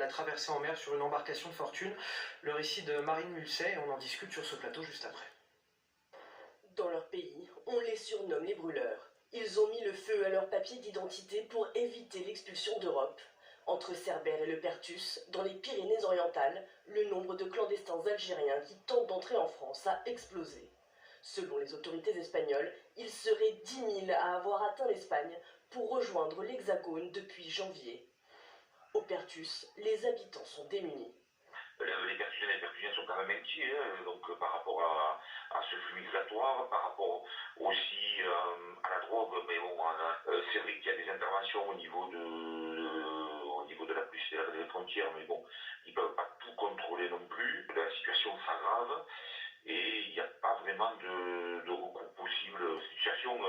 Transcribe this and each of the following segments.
la traversée en mer sur une embarcation de fortune. Le récit de Marine Mulset, et on en discute sur ce plateau juste après. Dans leur pays, on les surnomme les brûleurs. Ils ont mis le feu à leurs papiers d'identité pour éviter l'expulsion d'Europe. Entre Cerbère et le Perthus, dans les Pyrénées-Orientales, le nombre de clandestins algériens qui tentent d'entrer en France a explosé. Selon les autorités espagnoles, ils seraient 10 000 à avoir atteint l'Espagne pour rejoindre l'Hexagone depuis janvier. Au Perthus, les habitants sont démunis. Les Pertusiens et les Pertusiens sont quand même inquiets, donc par rapport à ce flux migratoire, par rapport aussi à la drogue. Mais bon, c'est vrai qu'il y a des interventions au niveau de la police et des frontières, mais bon, ils ne peuvent pas tout contrôler non plus. La situation s'aggrave et il n'y a pas vraiment de recours possible. Situation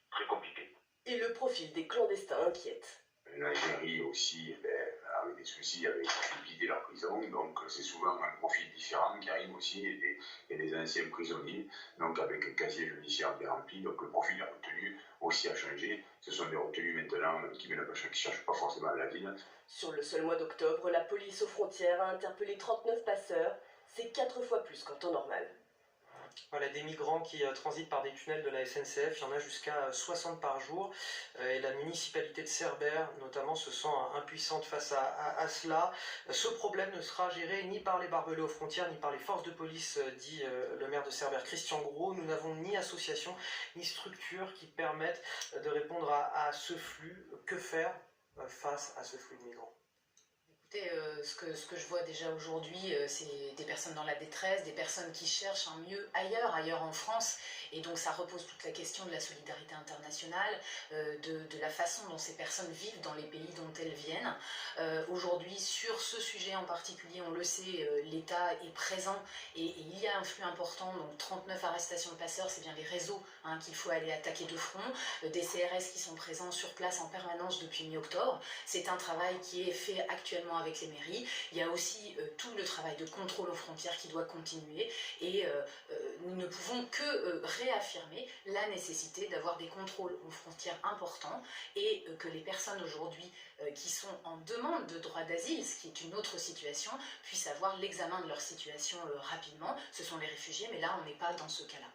très compliquée. Et le profil des clandestins inquiète. L'Algérie aussi a des soucis avec l'idée de leur prison, donc c'est souvent un profil différent qui arrive aussi, il y a des anciens prisonniers, donc avec un casier judiciaire bien rempli, donc le profil de la retenue aussi a changé. Ce sont des retenues maintenant qui ne cherchent pas forcément la ville. Sur le seul mois d'octobre, la police aux frontières a interpellé 39 passeurs, c'est 4 fois plus qu'en temps normal. Voilà, des migrants qui transitent par des tunnels de la SNCF, il y en a jusqu'à 60 par jour. Et la municipalité de Cerbère, notamment, se sent impuissante face à cela. Ce problème ne sera géré ni par les barbelés aux frontières, ni par les forces de police, dit le maire de Cerbère, Christian Gros. Nous n'avons ni association, ni structure qui permettent de répondre à ce flux. Que faire face à ce flux de migrants ? Ce que je vois déjà aujourd'hui, c'est des personnes dans la détresse, des personnes qui cherchent un mieux ailleurs en France. Et donc ça repose toute la question de la solidarité internationale, de la façon dont ces personnes vivent dans les pays dont elles viennent. Aujourd'hui, sur ce sujet en particulier, on le sait, l'État est présent et il y a un flux important. Donc 39 arrestations de passeurs, c'est bien les réseaux qu'il faut aller attaquer de front. Des CRS qui sont présents sur place en permanence depuis mi-octobre. C'est un travail qui est fait actuellement avec les mairies. Il y a aussi tout le travail de contrôle aux frontières qui doit continuer et nous ne pouvons que réaffirmer la nécessité d'avoir des contrôles aux frontières importants et que les personnes aujourd'hui qui sont en demande de droit d'asile, ce qui est une autre situation, puissent avoir l'examen de leur situation rapidement. Ce sont les réfugiés, mais là on n'est pas dans ce cas-là.